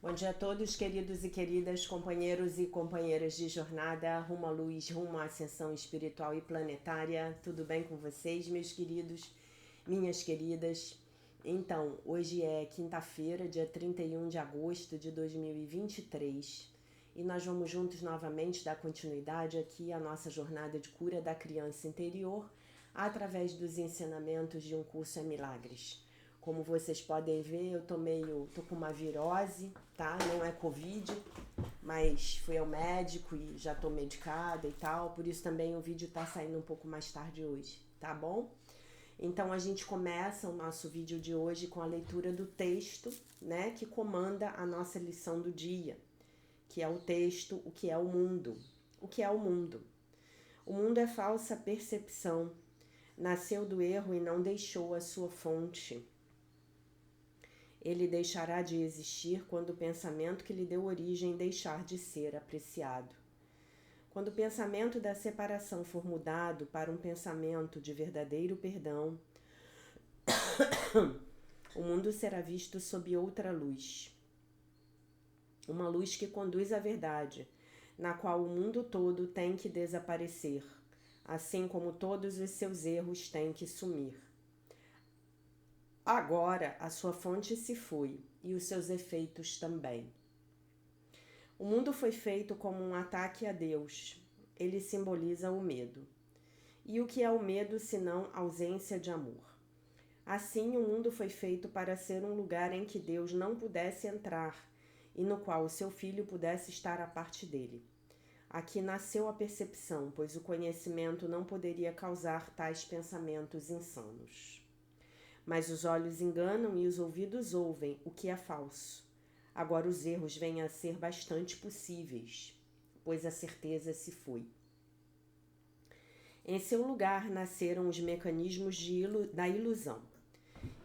Bom dia a todos, queridos e queridas, companheiros e companheiras de jornada, rumo à luz, rumo à ascensão espiritual e planetária. Tudo bem com vocês, meus queridos, minhas queridas? Então, hoje é quinta-feira, dia 31 de agosto de 2023, e nós vamos juntos novamente dar continuidade aqui à nossa jornada de cura da criança interior através dos ensinamentos de um curso em milagres. Como vocês podem ver, eu tô com uma virose, tá? Não é Covid, mas fui ao médico e já tô medicada e tal, por isso também o vídeo tá saindo um pouco mais tarde hoje, tá bom? Então a gente começa o nosso vídeo de hoje com a leitura do texto, né, que comanda a nossa lição do dia, que é o texto O que é o mundo? O que é o mundo? O mundo é falsa percepção, nasceu do erro e não deixou a sua fonte. Ele deixará de existir quando o pensamento que lhe deu origem deixar de ser apreciado. Quando o pensamento da separação for mudado para um pensamento de verdadeiro perdão, o mundo será visto sob outra luz. Uma luz que conduz à verdade, na qual o mundo todo tem que desaparecer, assim como todos os seus erros têm que sumir. Agora a sua fonte se foi e os seus efeitos também. O mundo foi feito como um ataque a Deus. Ele simboliza o medo. E o que é o medo senão ausência de amor? Assim, o mundo foi feito para ser um lugar em que Deus não pudesse entrar e no qual o seu filho pudesse estar à parte dele. Aqui nasceu a percepção, pois o conhecimento não poderia causar tais pensamentos insanos. Mas os olhos enganam e os ouvidos ouvem, o que é falso. Agora os erros vêm a ser bastante possíveis, pois a certeza se foi. Em seu lugar nasceram os mecanismos da ilusão.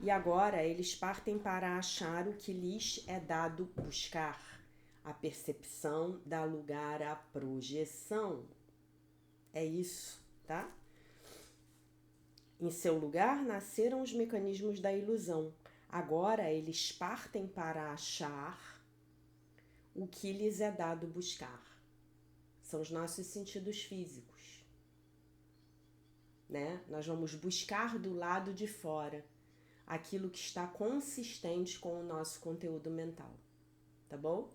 E agora eles partem para achar o que lhes é dado buscar. A percepção dá lugar à projeção. É isso, tá? Em seu lugar nasceram os mecanismos da ilusão. Agora eles partem para achar o que lhes é dado buscar. São os nossos sentidos físicos, né? Nós vamos buscar do lado de fora aquilo que está consistente com o nosso conteúdo mental, tá bom?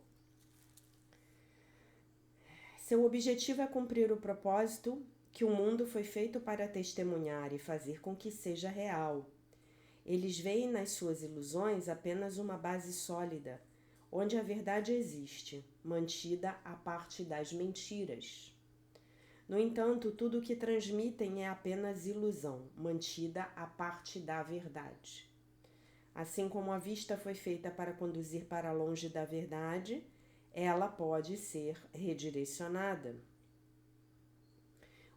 Seu objetivo é cumprir o propósito que o mundo foi feito para testemunhar e fazer com que seja real. Eles veem nas suas ilusões apenas uma base sólida, onde a verdade existe, mantida à parte das mentiras. No entanto, tudo o que transmitem é apenas ilusão, mantida à parte da verdade. Assim como a vista foi feita para conduzir para longe da verdade, ela pode ser redirecionada.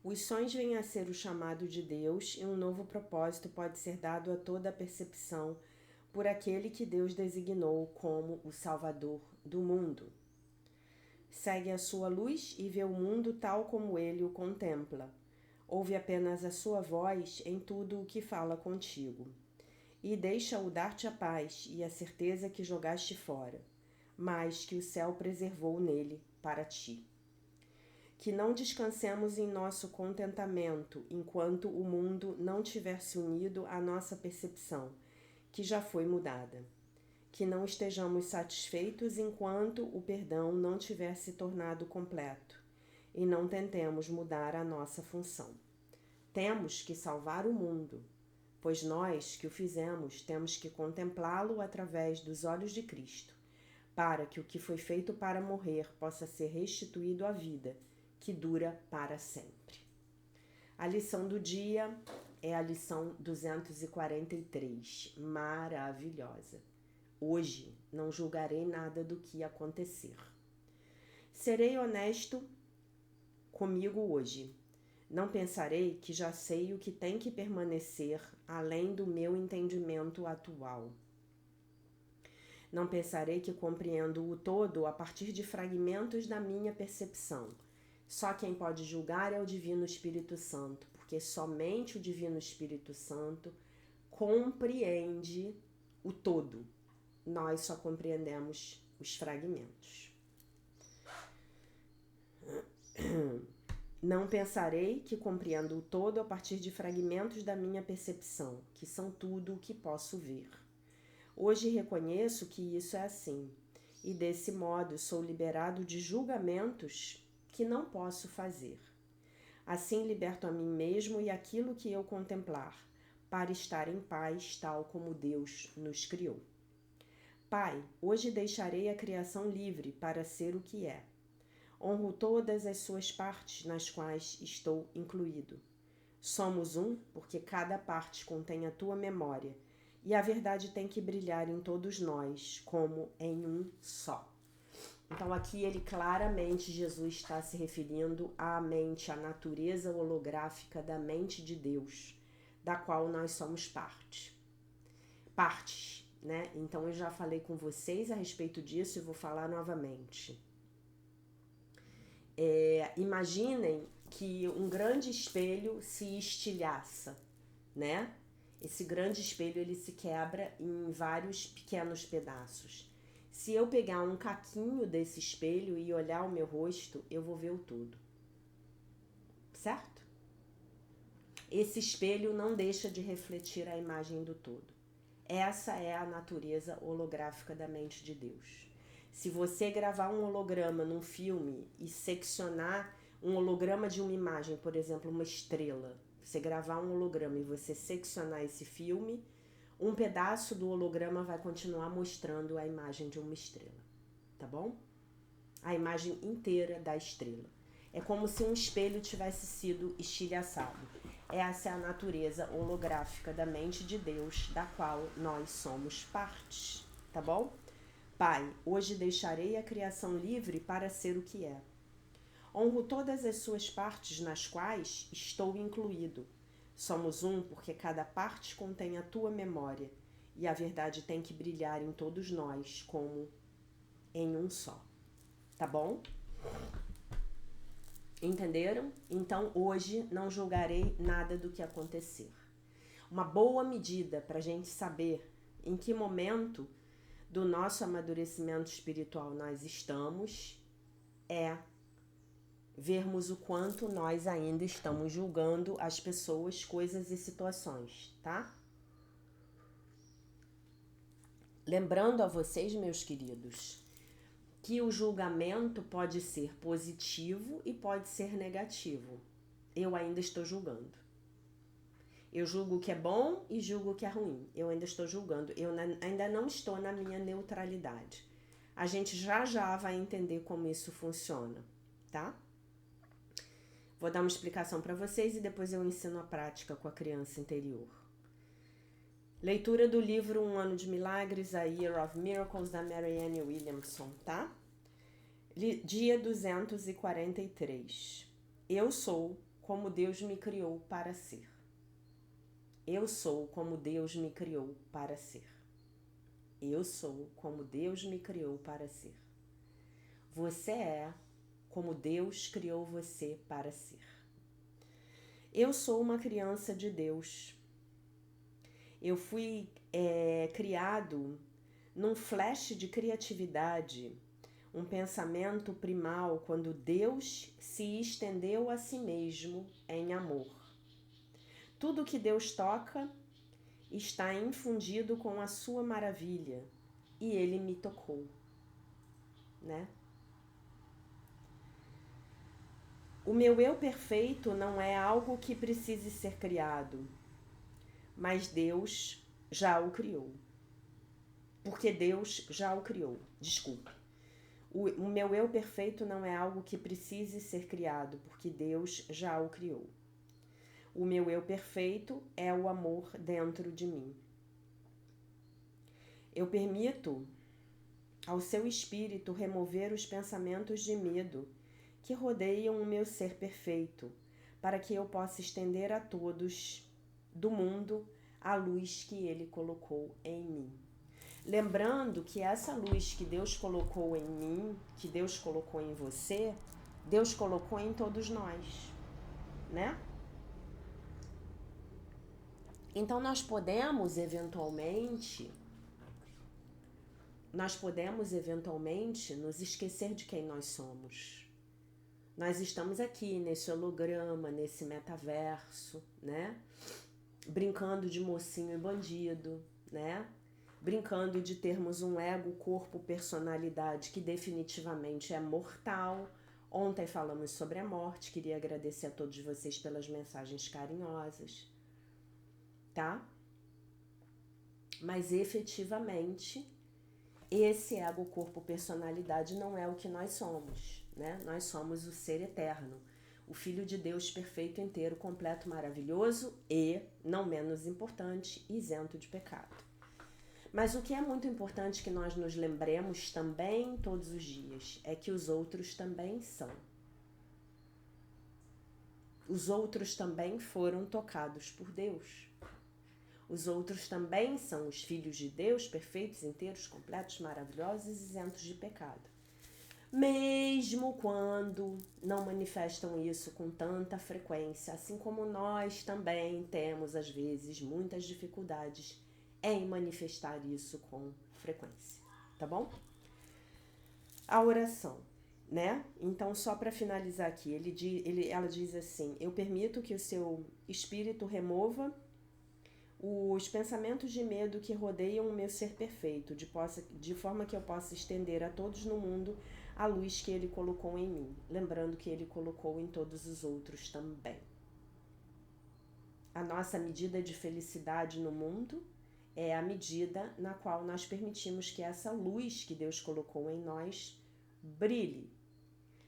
Os sonhos vêm a ser o chamado de Deus e um novo propósito pode ser dado a toda a percepção por aquele que Deus designou como o Salvador do mundo. Segue a sua luz e vê o mundo tal como ele o contempla. Ouve apenas a sua voz em tudo o que fala contigo. E deixa-o dar-te a paz e a certeza que jogaste fora, mas que o céu preservou nele para ti. Que não descansemos em nosso contentamento enquanto o mundo não tiver se unido à nossa percepção, que já foi mudada. Que não estejamos satisfeitos enquanto o perdão não tiver se tornado completo, e não tentemos mudar a nossa função. Temos que salvar o mundo, pois nós que o fizemos temos que contemplá-lo através dos olhos de Cristo, para que o que foi feito para morrer possa ser restituído à vida, que dura para sempre. A lição do dia é a lição 243, maravilhosa. Hoje não julgarei nada do que acontecer. Serei honesto comigo hoje. Não pensarei que já sei o que tem que permanecer além do meu entendimento atual. Não pensarei que compreendo o todo a partir de fragmentos da minha percepção. Só quem pode julgar é o Divino Espírito Santo, porque somente o Divino Espírito Santo compreende o todo. Nós só compreendemos os fragmentos. Não pensarei que compreendo o todo a partir de fragmentos da minha percepção, que são tudo o que posso ver. Hoje reconheço que isso é assim, e desse modo sou liberado de julgamentos que não posso fazer. Assim liberto a mim mesmo e aquilo que eu contemplar, para estar em paz, tal como Deus nos criou. Pai, hoje deixarei a criação livre para ser o que é. Honro todas as suas partes nas quais estou incluído. Somos um porque cada parte contém a tua memória, e a verdade tem que brilhar em todos nós, como em um só. Então aqui ele claramente, Jesus está se referindo à mente, à natureza holográfica da mente de Deus, da qual nós somos partes, né? Então eu já falei com vocês a respeito disso e vou falar novamente. Imaginem que um grande espelho se estilhaça, né? Esse grande espelho ele se quebra em vários pequenos pedaços. Se eu pegar um caquinho desse espelho e olhar o meu rosto, eu vou ver o todo. Certo? Esse espelho não deixa de refletir a imagem do todo. Essa é a natureza holográfica da mente de Deus. Se você gravar um holograma num filme e seccionar um holograma de uma imagem, por exemplo, uma estrela, você gravar um holograma e você seccionar esse filme, um pedaço do holograma vai continuar mostrando a imagem de uma estrela, tá bom? A imagem inteira da estrela. É como se um espelho tivesse sido estilhaçado. Essa é a natureza holográfica da mente de Deus, da qual nós somos partes, tá bom? Pai, hoje deixarei a criação livre para ser o que é. Honro todas as suas partes nas quais estou incluído. Somos um porque cada parte contém a tua memória, e a verdade tem que brilhar em todos nós como em um só. Tá bom? Entenderam? Então hoje não julgarei nada do que acontecer. Uma boa medida para a gente saber em que momento do nosso amadurecimento espiritual nós estamos é vermos o quanto nós ainda estamos julgando as pessoas, coisas e situações, tá? Lembrando a vocês, meus queridos, que o julgamento pode ser positivo e pode ser negativo. Eu ainda estou julgando. Eu julgo o que é bom e julgo o que é ruim. Eu ainda estou julgando. Eu ainda não estou na minha neutralidade. A gente já vai entender como isso funciona, tá? Vou dar uma explicação para vocês e depois eu ensino a prática com a criança interior. Leitura do livro Um Ano de Milagres, A Year of Miracles, da Marianne Williamson, tá? Dia 243. Eu sou como Deus me criou para ser. Eu sou como Deus me criou para ser. Eu sou como Deus me criou para ser. Você é como Deus criou você para ser. Eu sou uma criança de Deus. Eu fui criado num flash de criatividade, um pensamento primal, quando Deus se estendeu a si mesmo em amor. Tudo que Deus toca está infundido com a sua maravilha, e Ele me tocou, né? O meu eu perfeito não é algo que precise ser criado, mas Deus já o criou. Porque Deus já o criou. Desculpe. O meu eu perfeito não é algo que precise ser criado, porque Deus já o criou. O meu eu perfeito é o amor dentro de mim. Eu permito ao seu espírito remover os pensamentos de medo que rodeiam o meu ser perfeito, para que eu possa estender a todos do mundo a luz que ele colocou em mim. Lembrando que essa luz que Deus colocou em mim, que Deus colocou em você, Deus colocou em todos nós, né? Então nós podemos, eventualmente, nós podemos eventualmente nos esquecer de quem nós somos. Nós estamos aqui nesse holograma, nesse metaverso, né? Brincando de mocinho e bandido, né? Brincando de termos um ego, corpo, personalidade que definitivamente é mortal. Ontem falamos sobre a morte, queria agradecer a todos vocês pelas mensagens carinhosas, tá? Mas efetivamente, esse ego, corpo, personalidade não é o que nós somos, né? Nós somos o ser eterno, o Filho de Deus perfeito, inteiro, completo, maravilhoso e, não menos importante, isento de pecado. Mas o que é muito importante que nós nos lembremos também todos os dias é que os outros também são. Os outros também foram tocados por Deus. Os outros também são os filhos de Deus, perfeitos, inteiros, completos, maravilhosos e isentos de pecado. Mesmo quando não manifestam isso com tanta frequência, assim como nós também temos, às vezes, muitas dificuldades em manifestar isso com frequência, tá bom? A oração, né? Então, só para finalizar aqui, ela diz assim: eu permito que o seu espírito remova os pensamentos de medo que rodeiam o meu ser perfeito, de forma que eu possa estender a todos no mundo a luz que ele colocou em mim, lembrando que ele colocou em todos os outros também. A nossa medida de felicidade no mundo é a medida na qual nós permitimos que essa luz que Deus colocou em nós brilhe.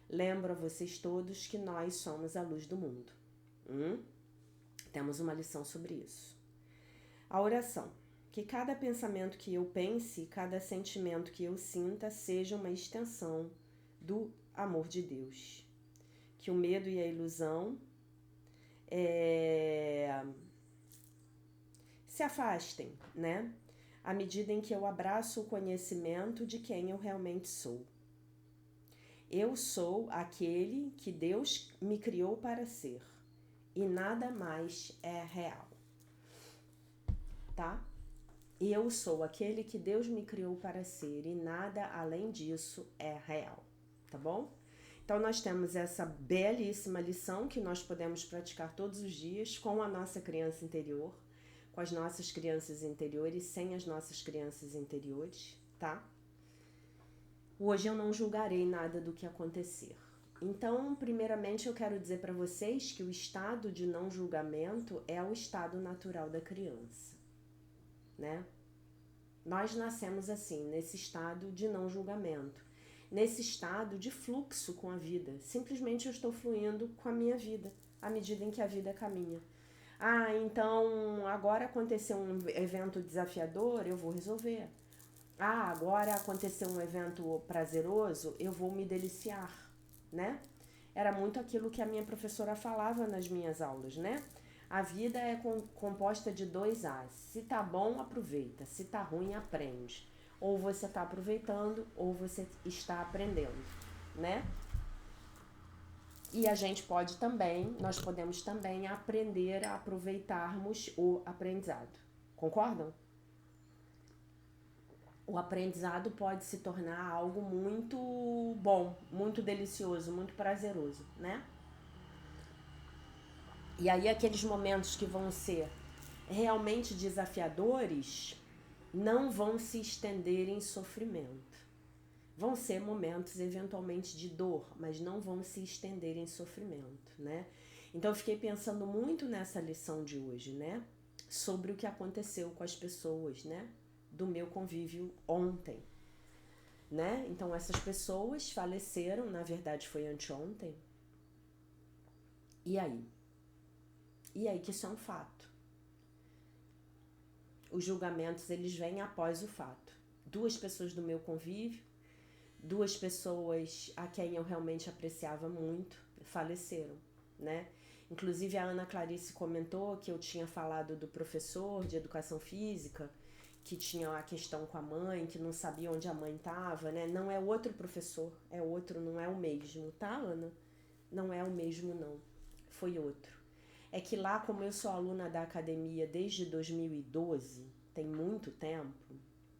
Lembro a vocês todos que nós somos a luz do mundo. Temos uma lição sobre isso. A oração. Que cada pensamento que eu pense, cada sentimento que eu sinta, seja uma extensão do amor de Deus. Que o medo e a ilusão se afastem, né? À medida em que eu abraço o conhecimento de quem eu realmente sou. Eu sou aquele que Deus me criou para ser, e nada mais é real, tá? Eu sou aquele que Deus me criou para ser, e nada além disso é real, tá bom? Então, nós temos essa belíssima lição que nós podemos praticar todos os dias com a nossa criança interior, com as nossas crianças interiores, sem as nossas crianças interiores, tá? Hoje eu não julgarei nada do que acontecer. Então, primeiramente, eu quero dizer para vocês que o estado de não julgamento é o estado natural da criança, né? Nós nascemos assim, nesse estado de não julgamento, nesse estado de fluxo com a vida. Simplesmente eu estou fluindo com a minha vida, à medida em que a vida caminha. Ah, então agora aconteceu um evento desafiador, eu vou resolver. Ah, agora aconteceu um evento prazeroso, eu vou me deliciar, né? Era muito aquilo que a minha professora falava nas minhas aulas, né? A vida é composta de 2 As. Se tá bom, aproveita. Se tá ruim, aprende. Ou você tá aproveitando, ou você está aprendendo, né? E a gente pode também, nós podemos também aprender a aproveitarmos o aprendizado. Concordam? O aprendizado pode se tornar algo muito bom, muito delicioso, muito prazeroso, né? E aí aqueles momentos que vão ser realmente desafiadores não vão se estender em sofrimento. Vão ser momentos eventualmente de dor, mas não vão se estender em sofrimento, né? Então eu fiquei pensando muito nessa lição de hoje, né? Sobre o que aconteceu com as pessoas, né? Do meu convívio ontem, né? Então essas pessoas faleceram, na verdade foi anteontem. E aí? E aí que isso é um fato. Os julgamentos, eles vêm após o fato. 2 pessoas do meu convívio, 2 pessoas a quem eu realmente apreciava muito, faleceram, né? Inclusive a Ana Clarice comentou que eu tinha falado do professor de educação física, que tinha a questão com a mãe, que não sabia onde a mãe estava, né? Não é outro professor, é outro, não é o mesmo, tá, Ana? Não é o mesmo, não. Foi outro. É que lá, como eu sou aluna da academia desde 2012, tem muito tempo,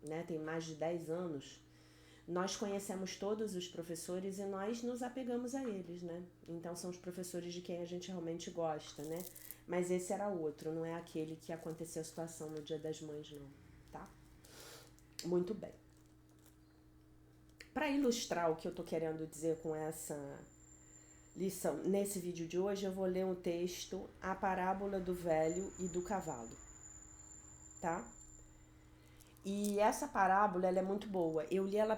né, tem mais de 10 anos, nós conhecemos todos os professores e nós nos apegamos a eles, né? Então são os professores de quem a gente realmente gosta, né? Mas esse era outro, não é aquele que aconteceu a situação no Dia das Mães, não, tá? Muito bem. Para ilustrar o que eu tô querendo dizer com essa lição, nesse vídeo de hoje eu vou ler um texto, A Parábola do Velho e do Cavalo, tá? E essa parábola, ela é muito boa. Eu li ela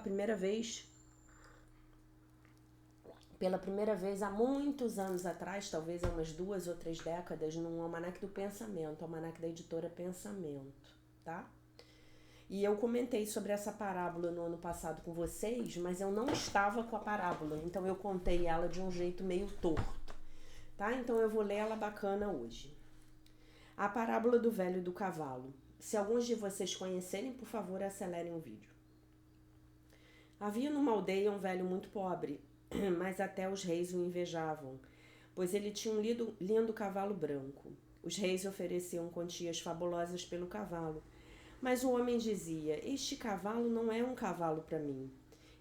pela primeira vez há muitos anos atrás, talvez há umas 2 ou 3 décadas, num Almanaque do Pensamento, Almanaque da editora Pensamento, tá? E eu comentei sobre essa parábola no ano passado com vocês, mas eu não estava com a parábola, então eu contei ela de um jeito meio torto, tá? Então eu vou ler ela bacana hoje. A Parábola do Velho e do Cavalo. Se alguns de vocês conhecerem, por favor, acelerem o vídeo. Havia numa aldeia um velho muito pobre, mas até os reis o invejavam, pois ele tinha um lindo cavalo branco. Os reis ofereciam quantias fabulosas pelo cavalo, mas o homem dizia: este cavalo não é um cavalo para mim.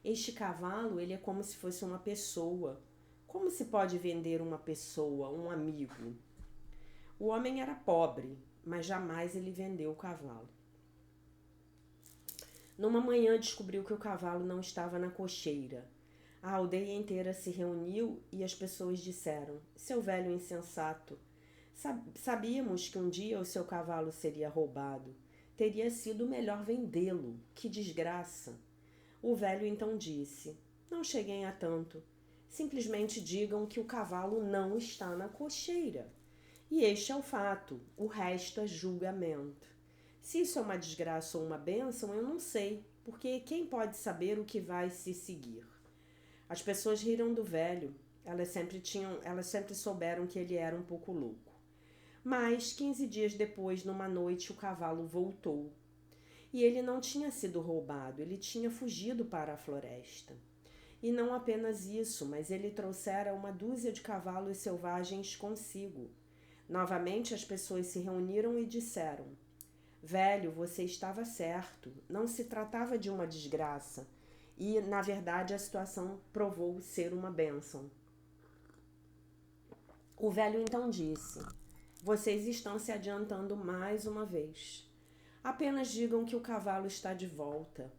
Este cavalo, ele é como se fosse uma pessoa. Como se pode vender uma pessoa, um amigo? O homem era pobre, mas jamais ele vendeu o cavalo. Numa manhã descobriu que o cavalo não estava na cocheira. A aldeia inteira se reuniu e as pessoas disseram: seu velho insensato, sabíamos que um dia o seu cavalo seria roubado. Teria sido melhor vendê-lo. Que desgraça! O velho então disse: não cheguem a tanto. Simplesmente digam que o cavalo não está na cocheira. E este é o fato, o resto é julgamento. Se isso é uma desgraça ou uma bênção, eu não sei, porque quem pode saber o que vai se seguir? As pessoas riram do velho, elas sempre souberam que ele era um pouco louco. Mas 15 dias depois, numa noite, o cavalo voltou. E ele não tinha sido roubado, ele tinha fugido para a floresta. E não apenas isso, mas ele trouxera uma dúzia de cavalos selvagens consigo. Novamente as pessoas se reuniram e disseram: velho, você estava certo, não se tratava de uma desgraça. E, na verdade, a situação provou ser uma bênção. O velho então disse: vocês estão se adiantando mais uma vez. Apenas digam que o cavalo está de volta.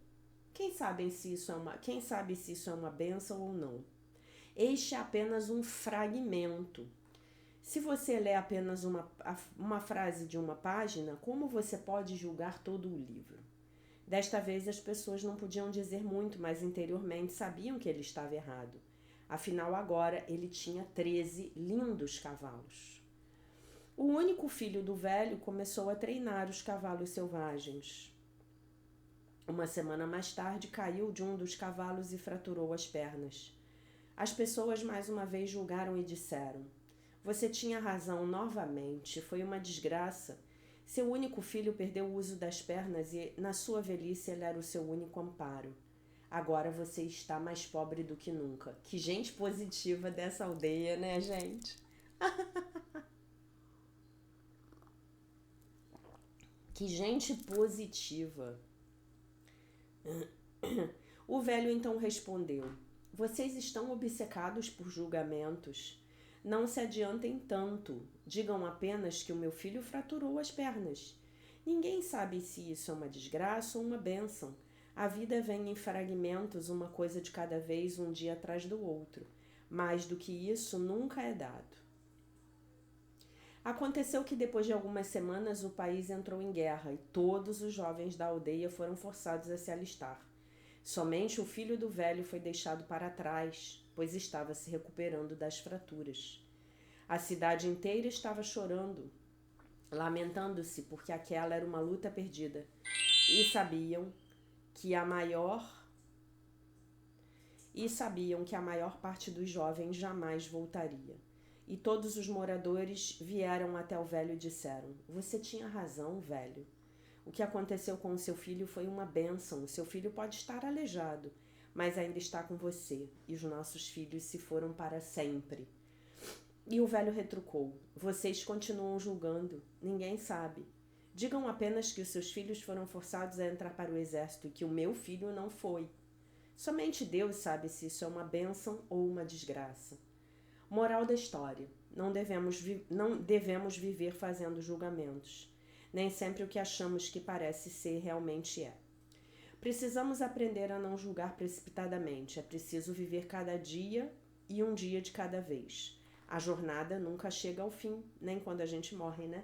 Quem sabe se isso é uma bênção ou não? Este é apenas um fragmento. Se você lê apenas uma frase de uma página, como você pode julgar todo o livro? Desta vez as pessoas não podiam dizer muito, mas interiormente sabiam que ele estava errado. Afinal, agora ele tinha 13 lindos cavalos. O único filho do velho começou a treinar os cavalos selvagens. Uma semana mais tarde, caiu de um dos cavalos e fraturou as pernas. As pessoas mais uma vez julgaram e disseram: você tinha razão novamente, foi uma desgraça. Seu único filho perdeu o uso das pernas e, na sua velhice, ele era o seu único amparo. Agora você está mais pobre do que nunca. Que gente positiva dessa aldeia, né, gente? Que gente positiva. O velho então respondeu: vocês estão obcecados por julgamentos. Não se adiantem tanto. Digam apenas que o meu filho fraturou as pernas. Ninguém sabe se isso é uma desgraça ou uma bênção. A vida vem em fragmentos, uma coisa de cada vez, um dia atrás do outro. Mais do que isso nunca é dado. Aconteceu que depois de algumas semanas o país entrou em guerra e todos os jovens da aldeia foram forçados a se alistar. Somente o filho do velho foi deixado para trás, pois estava se recuperando das fraturas. A cidade inteira estava chorando, lamentando-se porque aquela era uma luta perdida, e sabiam que a maior parte dos jovens jamais voltaria. E todos os moradores vieram até o velho e disseram: você tinha razão, velho. O que aconteceu com o seu filho foi uma bênção. O seu filho pode estar aleijado, mas ainda está com você, e os nossos filhos se foram para sempre. E o velho retrucou: vocês continuam julgando, ninguém sabe. Digam apenas que os seus filhos foram forçados a entrar para o exército e que o meu filho não foi. Somente Deus sabe se isso é uma bênção ou uma desgraça. Moral da história: não devemos viver fazendo julgamentos. Nem sempre o que achamos que parece ser realmente é. Precisamos aprender a não julgar precipitadamente. É preciso viver cada dia e um dia de cada vez. A jornada nunca chega ao fim, nem quando a gente morre, né?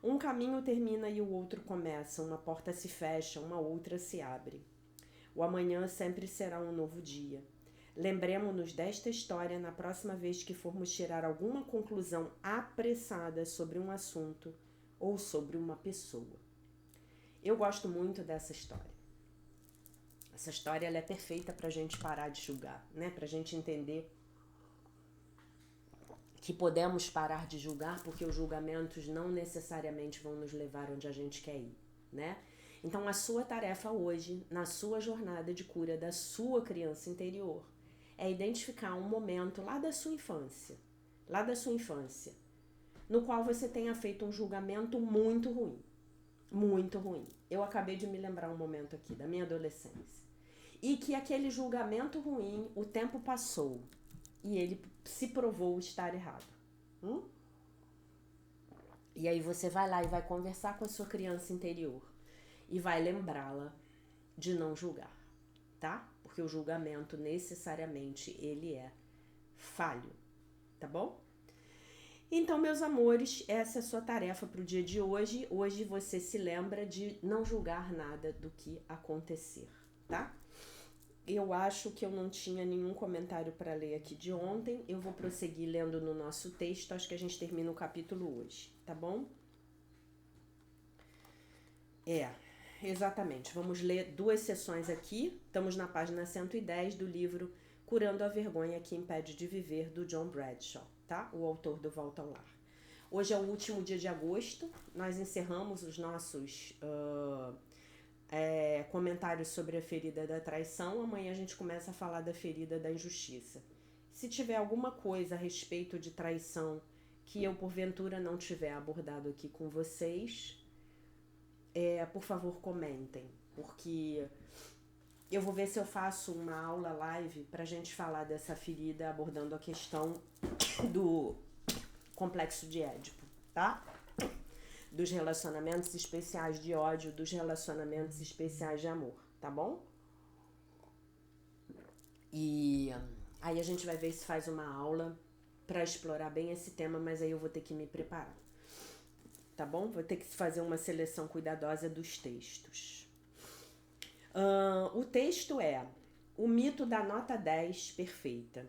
Um caminho termina e o outro começa, uma porta se fecha, uma outra se abre. O amanhã sempre será um novo dia. Lembremos-nos desta história na próxima vez que formos tirar alguma conclusão apressada sobre um assunto ou sobre uma pessoa. Eu gosto muito dessa história. Essa história ela é perfeita para a gente parar de julgar, né? Para a gente entender que podemos parar de julgar porque os julgamentos não necessariamente vão nos levar onde a gente quer ir, né? Então a sua tarefa hoje, na sua jornada de cura da sua criança interior, é identificar um momento lá da sua infância, no qual você tenha feito um julgamento muito ruim, muito ruim. Eu acabei de me lembrar um momento aqui da minha adolescência. E que aquele julgamento ruim, o tempo passou e ele se provou estar errado. E aí você vai lá e vai conversar com a sua criança interior e vai lembrá-la de não julgar, tá? Porque o julgamento necessariamente ele é falho, tá bom? Então, meus amores, essa é a sua tarefa para o dia de hoje. Hoje você se lembra de não julgar nada do que acontecer, tá? Eu acho que eu não tinha nenhum comentário para ler aqui de ontem. Eu vou prosseguir lendo no nosso texto. Acho que a gente termina o capítulo hoje, tá bom? Exatamente. Vamos ler 2 sessões aqui. Estamos na página 110 do livro Curando a Vergonha que Impede de Viver, do John Bradshaw, tá? O autor do Volta ao Lar. Hoje é o último dia de agosto. Nós encerramos os nossos comentários sobre a ferida da traição. Amanhã a gente começa a falar da ferida da injustiça. Se tiver alguma coisa a respeito de traição que eu porventura não tiver abordado aqui com vocês, por favor comentem, porque eu vou ver se eu faço uma aula live pra gente falar dessa ferida, abordando a questão do complexo de Édipo, tá? Dos relacionamentos especiais de ódio, dos relacionamentos especiais de amor, tá bom? E aí a gente vai ver se faz uma aula pra explorar bem esse tema, mas aí eu vou ter que me preparar, tá bom? Vou ter que fazer uma seleção cuidadosa dos textos. O texto é o mito da nota 10 perfeita.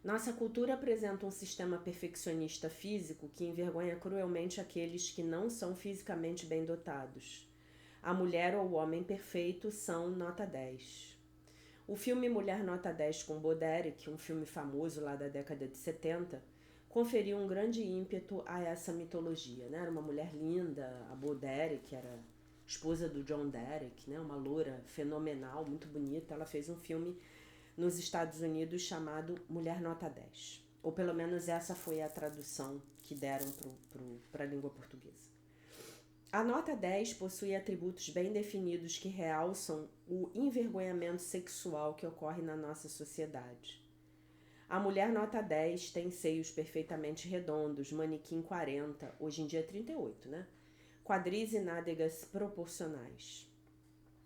Nossa cultura apresenta um sistema perfeccionista físico que envergonha cruelmente aqueles que não são fisicamente bem dotados. A mulher ou o homem perfeito são nota 10. O filme Mulher Nota 10 com Bo Derek, um filme famoso lá da década de 70, conferiu um grande ímpeto a essa mitologia, né? Era uma mulher linda, a Bo Derek era esposa do John Derek, né? Uma loura fenomenal, muito bonita. Ela fez um filme nos Estados Unidos chamado Mulher Nota 10. Ou pelo menos essa foi a tradução que deram para a língua portuguesa. A nota 10 possui atributos bem definidos que realçam o envergonhamento sexual que ocorre na nossa sociedade. A mulher nota 10 tem seios perfeitamente redondos, manequim 40, hoje em dia 38, né? Quadris e nádegas proporcionais.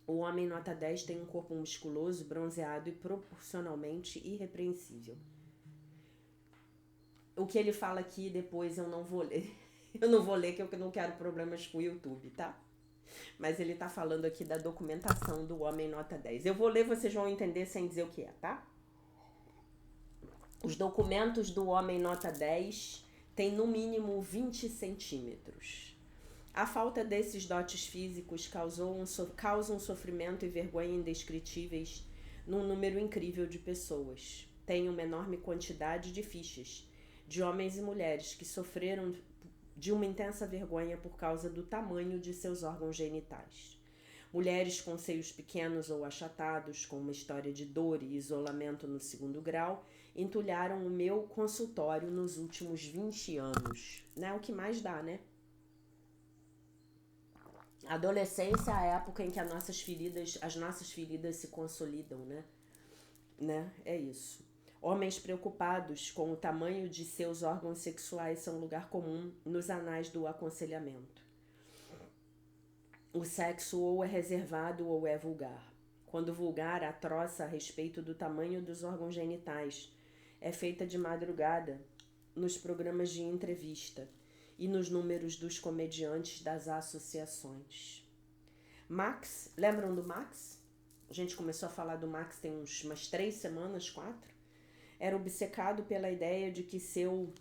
O homem nota 10 tem um corpo musculoso, bronzeado e proporcionalmente irrepreensível. O que ele fala aqui depois eu não vou ler. Eu não vou ler que eu não quero problemas com o YouTube, tá? Mas ele tá falando aqui da documentação do homem nota 10. Eu vou ler, vocês vão entender sem dizer o que é, tá? Os documentos do homem nota 10 têm no mínimo 20 centímetros. A falta desses dotes físicos causa um sofrimento e vergonha indescritíveis num número incrível de pessoas. Tem uma enorme quantidade de fichas de homens e mulheres que sofreram de uma intensa vergonha por causa do tamanho de seus órgãos genitais. Mulheres com seios pequenos ou achatados, com uma história de dor e isolamento no 2º grau, entulharam o meu consultório nos últimos 20 anos. Né? O que mais dá, né? A adolescência é a época em que as nossas feridas se consolidam, né? É isso. Homens preocupados com o tamanho de seus órgãos sexuais são lugar comum nos anais do aconselhamento. O sexo ou é reservado ou é vulgar. Quando vulgar, a troça a respeito do tamanho dos órgãos genitais é feita de madrugada nos programas de entrevista e nos números dos comediantes das associações. Max, lembram do Max? A gente começou a falar do Max tem umas 3 semanas, 4. Era obcecado pela ideia de que seu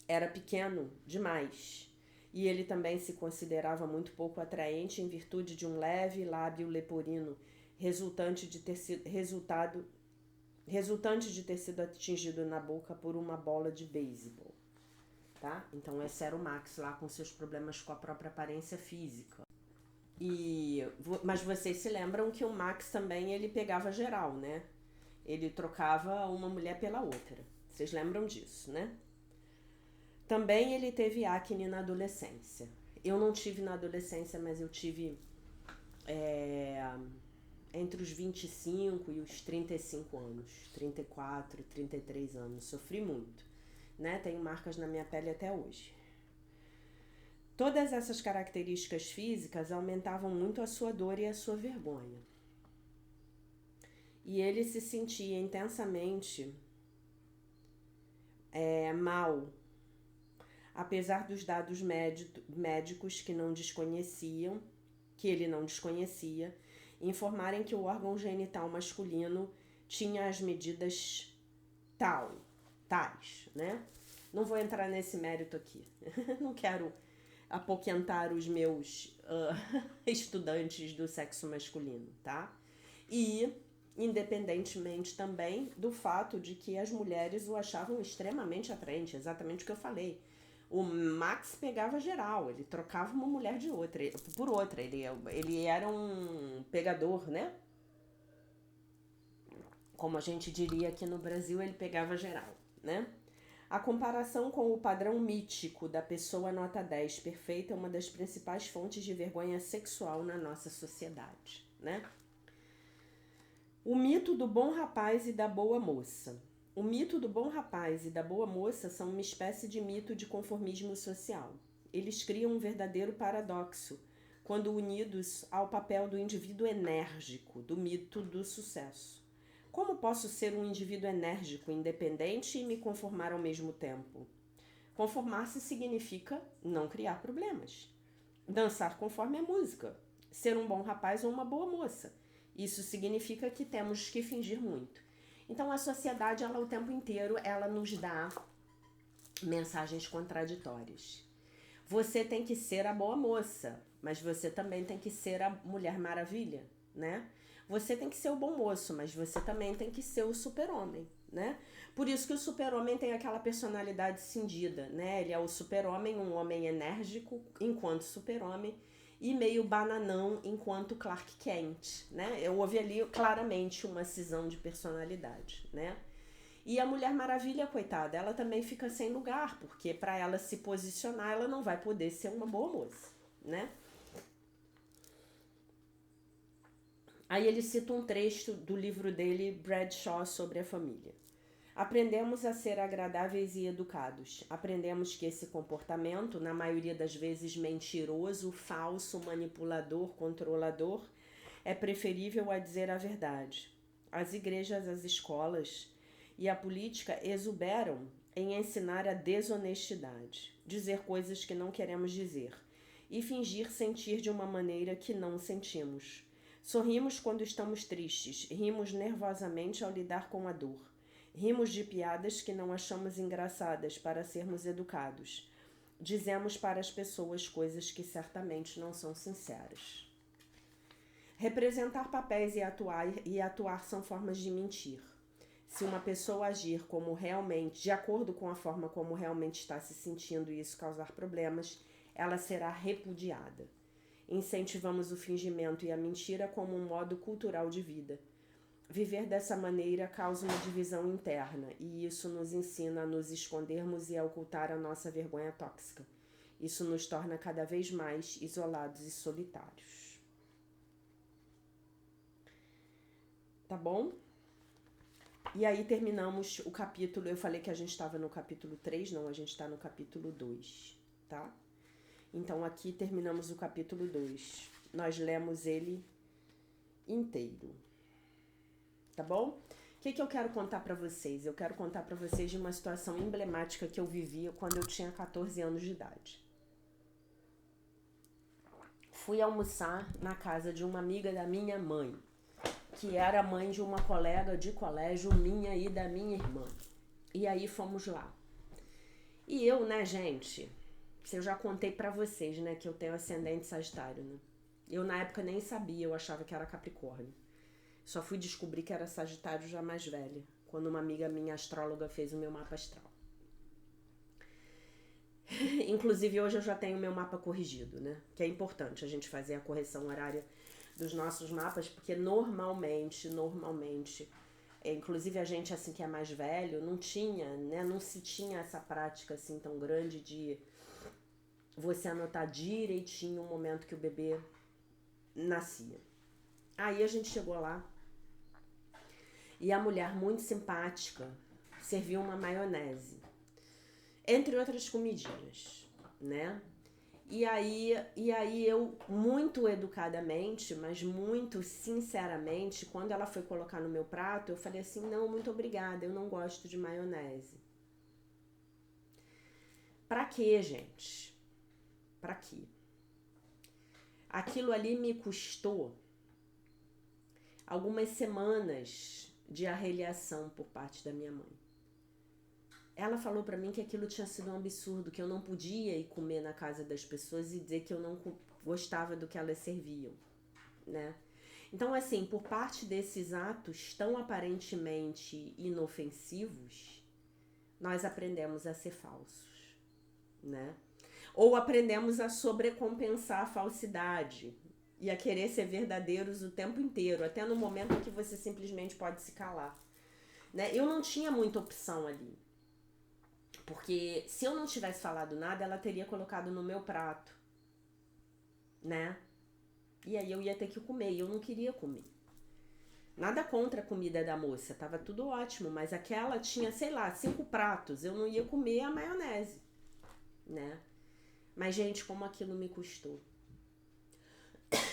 era pequeno demais. E ele também se considerava muito pouco atraente em virtude de um leve lábio leporino resultante de ter sido atingido na boca por uma bola de beisebol. Tá? Então esse era o Max lá com seus problemas com a própria aparência física. Mas vocês se lembram que o Max também ele pegava geral, né? Ele trocava uma mulher pela outra. Vocês lembram disso, né? Também ele teve acne na adolescência. Eu não tive na adolescência, mas eu tive entre os 25 e os 35 anos. 34, 33 anos. Sofri muito, né? Tenho marcas na minha pele até hoje. Todas essas características físicas aumentavam muito a sua dor e a sua vergonha. E ele se sentia intensamente mal, apesar dos dados médicos que ele não desconhecia, informarem que o órgão genital masculino tinha as medidas tais, né? Não vou entrar nesse mérito aqui. Não quero apoquentar os meus estudantes do sexo masculino, tá? E independentemente também do fato de que as mulheres o achavam extremamente atraente, exatamente o que eu falei. O Max pegava geral, ele trocava uma mulher por outra, ele era um pegador, né? Como a gente diria aqui no Brasil, ele pegava geral, né? A comparação com o padrão mítico da pessoa nota 10 perfeita é uma das principais fontes de vergonha sexual na nossa sociedade, né? O mito do bom rapaz e da boa moça. O mito do bom rapaz e da boa moça são uma espécie de mito de conformismo social. Eles criam um verdadeiro paradoxo quando unidos ao papel do indivíduo enérgico, do mito do sucesso. Como posso ser um indivíduo enérgico, independente e me conformar ao mesmo tempo? Conformar-se significa não criar problemas. Dançar conforme a música. Ser um bom rapaz ou uma boa moça. Isso significa que temos que fingir muito. Então a sociedade, ela o tempo inteiro, ela nos dá mensagens contraditórias. Você tem que ser a boa moça, mas você também tem que ser a Mulher Maravilha, né? Você tem que ser o bom moço, mas você também tem que ser o super-homem, né? Por isso que o super-homem tem aquela personalidade cindida, né? Ele é o super-homem, um homem enérgico enquanto super-homem, e meio bananão enquanto Clark Kent, né? Houve ali claramente uma cisão de personalidade, né? E a Mulher Maravilha, coitada, ela também fica sem lugar, porque para ela se posicionar, ela não vai poder ser uma boa moça, né? Aí ele cita um trecho do livro dele, Bradshaw, sobre a família. Aprendemos a ser agradáveis e educados. Aprendemos que esse comportamento, na maioria das vezes mentiroso, falso, manipulador, controlador, é preferível a dizer a verdade. As igrejas, as escolas e a política exuberam em ensinar a desonestidade, dizer coisas que não queremos dizer e fingir sentir de uma maneira que não sentimos. Sorrimos quando estamos tristes, rimos nervosamente ao lidar com a dor. Rimos de piadas que não achamos engraçadas para sermos educados. Dizemos para as pessoas coisas que certamente não são sinceras. Representar papéis e atuar são formas de mentir. Se uma pessoa agir como realmente, de acordo com a forma como realmente está se sentindo e isso causar problemas, ela será repudiada. Incentivamos o fingimento e a mentira como um modo cultural de vida. Viver dessa maneira causa uma divisão interna e isso nos ensina a nos escondermos e a ocultar a nossa vergonha tóxica. Isso nos torna cada vez mais isolados e solitários. Tá bom? E aí terminamos o capítulo, eu falei que a gente estava no capítulo 3, não, a gente está no capítulo 2, tá? Então aqui terminamos o capítulo 2. Nós lemos ele inteiro. Tá bom? O que eu quero contar pra vocês? Eu quero contar pra vocês de uma situação emblemática que eu vivia quando eu tinha 14 anos de idade. Fui almoçar na casa de uma amiga da minha mãe, que era mãe de uma colega de colégio minha e da minha irmã. E aí fomos lá. E eu, né, gente, eu já contei pra vocês, né, que eu tenho ascendente Sagitário, né? Eu na época nem sabia, eu achava que era Capricórnio. Só fui descobrir que era Sagitário já mais velha, quando uma amiga minha astróloga fez o meu mapa astral. Inclusive hoje eu já tenho o meu mapa corrigido, né? Que é importante a gente fazer a correção horária dos nossos mapas, porque normalmente, inclusive a gente assim que é mais velho, não tinha, né? Não se tinha essa prática assim tão grande de você anotar direitinho o momento que o bebê nascia. Aí a gente chegou lá e a mulher muito simpática serviu uma maionese, entre outras comidinhas, né? E aí eu, muito educadamente, mas muito sinceramente, quando ela foi colocar no meu prato, eu falei assim, não, muito obrigada, eu não gosto de maionese. Pra quê, gente? Pra quê? Aquilo ali me custou algumas semanas de arreliação por parte da minha mãe. Ela falou pra mim que aquilo tinha sido um absurdo, que eu não podia ir comer na casa das pessoas e dizer que eu não gostava do que elas serviam, né? Então, assim, por parte desses atos tão aparentemente inofensivos, nós aprendemos a ser falsos, né? Ou aprendemos a sobrecompensar a falsidade e a querer ser verdadeiros o tempo inteiro, até no momento em que você simplesmente pode se calar, né? Eu não tinha muita opção ali, porque se eu não tivesse falado nada, ela teria colocado no meu prato, né? E aí eu ia ter que comer, e eu não queria comer. Nada contra a comida da moça, tava tudo ótimo, mas aquela tinha, sei lá, 5 pratos, eu não ia comer a maionese, né? Mas, gente, como aquilo me custou.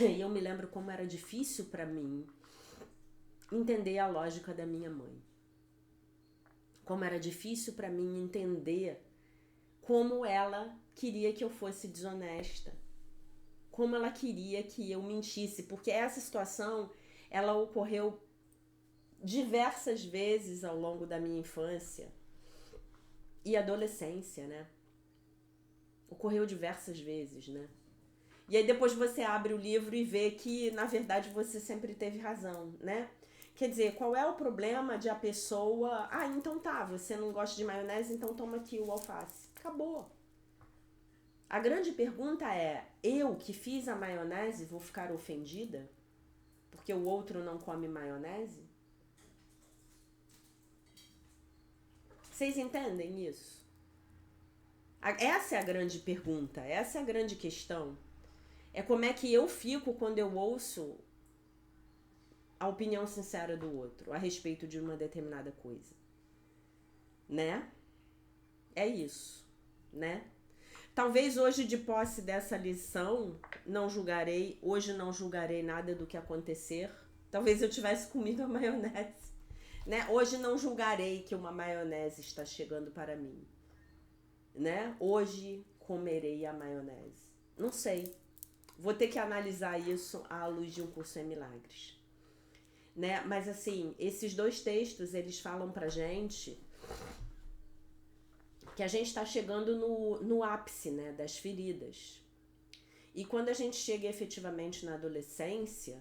E eu me lembro como era difícil pra mim entender a lógica da minha mãe. Como era difícil pra mim entender como ela queria que eu fosse desonesta. Como ela queria que eu mentisse. Porque essa situação, ela ocorreu diversas vezes ao longo da minha infância e adolescência, né? Ocorreu diversas vezes, né? E aí depois você abre o livro e vê que, na verdade, você sempre teve razão, né? Quer dizer, qual é o problema de a pessoa... Ah, então tá, você não gosta de maionese, então toma aqui o alface. Acabou. A grande pergunta é, eu que fiz a maionese vou ficar ofendida? Porque o outro não come maionese? Vocês entendem isso? Essa é a grande pergunta, essa é a grande questão. É como é que eu fico quando eu ouço a opinião sincera do outro a respeito de uma determinada coisa, né? É isso, né? Talvez hoje, de posse dessa lição, hoje não julgarei nada do que acontecer. Talvez eu tivesse comido a maionese, né? Hoje não julgarei que uma maionese está chegando para mim, né? Hoje comerei a maionese. Não sei. Vou ter que analisar isso à luz de um curso em milagres, né? Mas assim, esses dois textos, eles falam pra gente que a gente está chegando no ápice, né, das feridas. E quando a gente chega efetivamente na adolescência,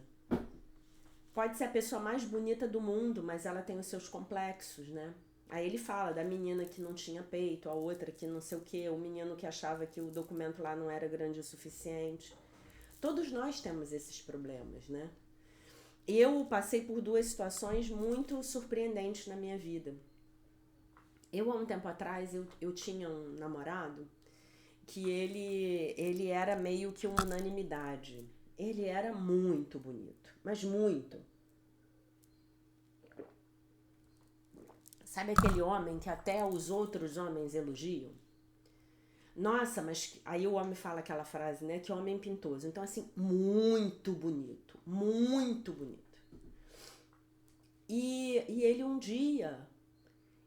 pode ser a pessoa mais bonita do mundo, mas ela tem os seus complexos, né? Aí ele fala da menina que não tinha peito, a outra que não sei o quê, o menino que achava que o documento lá não era grande o suficiente. Todos nós temos esses problemas, né? Eu passei por 2 situações muito surpreendentes na minha vida. Há um tempo atrás, eu tinha um namorado que ele era meio que uma unanimidade. Ele era muito bonito, mas muito. Sabe aquele homem que até os outros homens elogiam? Nossa, mas aí o homem fala aquela frase, né? Que homem pintoso. Então, assim, muito bonito. Muito bonito. E ele um dia,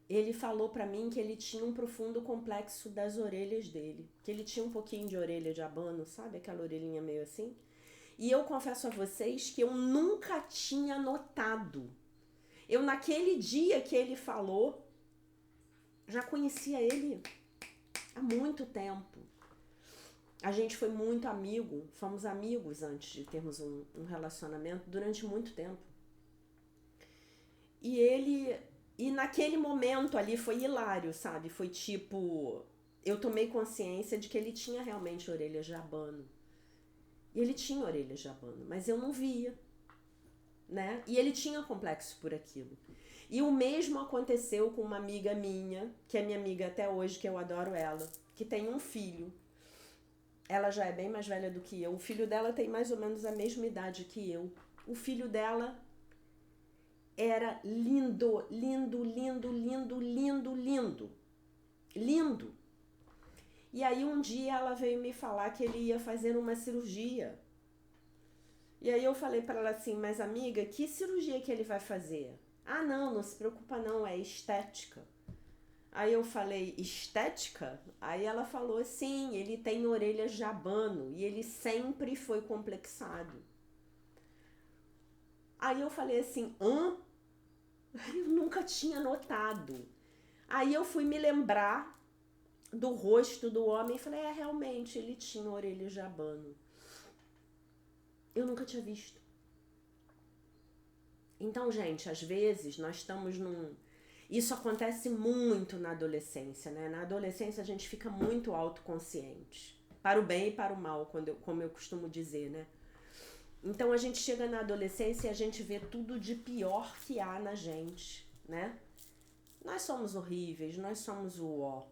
ele falou pra mim que ele tinha um profundo complexo das orelhas dele. Que ele tinha um pouquinho de orelha de abano, sabe? Aquela orelhinha meio assim. E eu confesso a vocês que eu nunca tinha notado. Eu, naquele dia que ele falou, já conhecia ele há muito tempo. A gente foi muito amigo, fomos amigos antes de termos um relacionamento durante muito tempo. E naquele momento ali foi hilário, sabe? Foi tipo, eu tomei consciência de que ele tinha realmente orelhas de abano. E ele tinha orelhas de abano, mas eu não via, né? E ele tinha complexo por aquilo. E o mesmo aconteceu com uma amiga minha, que é minha amiga até hoje, que eu adoro ela, que tem um filho. Ela já é bem mais velha do que eu. O filho dela tem mais ou menos a mesma idade que eu. O filho dela era lindo, lindo, lindo, lindo, lindo, lindo. Lindo. E aí um dia ela veio me falar que ele ia fazer uma cirurgia. E aí eu falei pra ela assim, mas amiga, que cirurgia que ele vai fazer? Ah, não se preocupa não, é estética. Aí eu falei, estética? Aí ela falou, sim, ele tem orelhas de abano e ele sempre foi complexado. Aí eu falei assim, hã? Eu nunca tinha notado. Aí eu fui me lembrar do rosto do homem e falei, realmente, ele tinha orelhas de abano. Eu nunca tinha visto. Então, gente, às vezes nós estamos num... Isso acontece muito na adolescência, né? Na adolescência a gente fica muito autoconsciente. Para o bem e para o mal, como eu costumo dizer, né? Então a gente chega na adolescência e a gente vê tudo de pior que há na gente, né? Nós somos horríveis, nós somos o ó,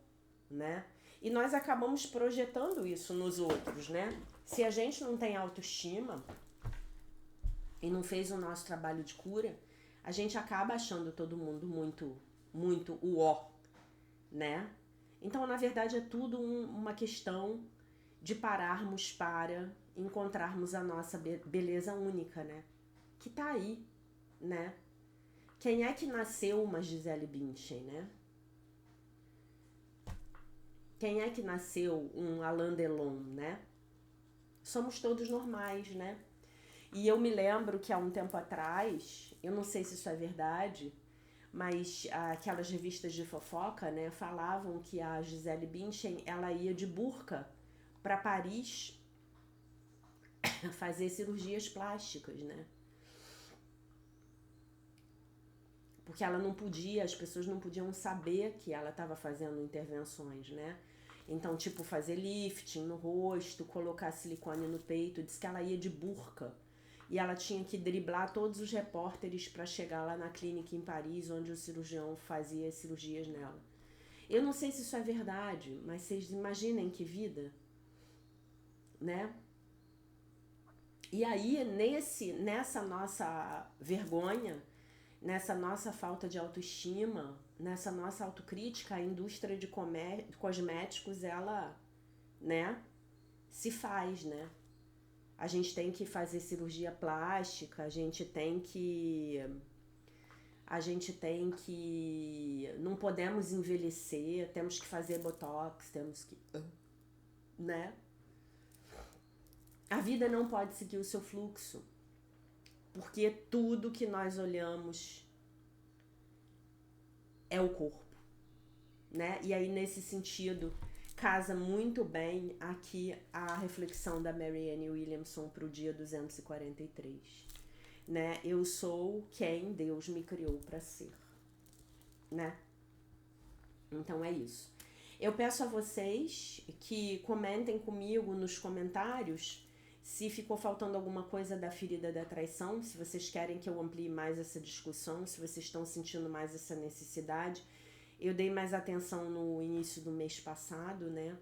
né? E nós acabamos projetando isso nos outros, né? Se a gente não tem autoestima e não fez o nosso trabalho de cura, a gente acaba achando todo mundo muito o ó, né? Então, na verdade, é tudo uma questão de pararmos para encontrarmos a nossa beleza única, né? Que tá aí, né? Quem é que nasceu uma Gisele Bündchen, né? Quem é que nasceu um Alain Delon, né? Somos todos normais, né? E eu me lembro que há um tempo atrás, eu não sei se isso é verdade, mas aquelas revistas de fofoca, né, falavam que a Gisele Bündchen, ela ia de burca para Paris fazer cirurgias plásticas, né? Porque ela não podia, as pessoas não podiam saber que ela estava fazendo intervenções, né? Então, tipo, fazer lifting no rosto, colocar silicone no peito, diz que ela ia de burca. E ela tinha que driblar todos os repórteres para chegar lá na clínica em Paris, onde o cirurgião fazia as cirurgias nela. Eu não sei se isso é verdade, mas vocês imaginem que vida, né? E aí, nessa nossa vergonha, nessa nossa falta de autoestima, nessa nossa autocrítica, a indústria de cosméticos, ela, né, se faz, né? A gente tem que fazer cirurgia plástica, a gente tem que... Não podemos envelhecer, temos que fazer botox, temos que... né? A vida não pode seguir o seu fluxo, porque tudo que nós olhamos é o corpo, né? E aí, nesse sentido, casa muito bem aqui a reflexão da Marianne Williamson para o dia 243, né? Eu sou quem Deus me criou para ser, né? Então é isso. Eu peço a vocês que comentem comigo nos comentários se ficou faltando alguma coisa da ferida da traição, se vocês querem que eu amplie mais essa discussão, se vocês estão sentindo mais essa necessidade. Eu dei mais atenção no início do mês passado, né?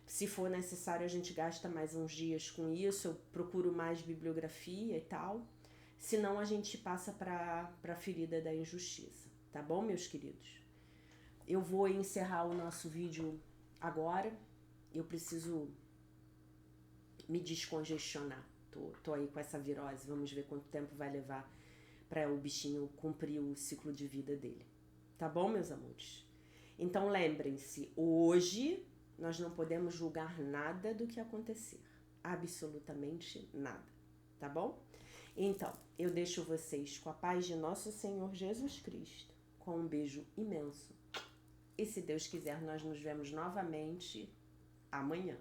Se for necessário, a gente gasta mais uns dias com isso, eu procuro mais bibliografia e tal. Senão, a gente passa para a ferida da injustiça. Tá bom, meus queridos? Eu vou encerrar o nosso vídeo agora. Eu preciso me descongestionar. Tô aí com essa virose. Vamos ver quanto tempo vai levar para o bichinho cumprir o ciclo de vida dele. Tá bom, meus amores? Então, lembrem-se, hoje nós não podemos julgar nada do que acontecer. Absolutamente nada. Tá bom? Então, eu deixo vocês com a paz de nosso Senhor Jesus Cristo, com um beijo imenso. E se Deus quiser, nós nos vemos novamente amanhã.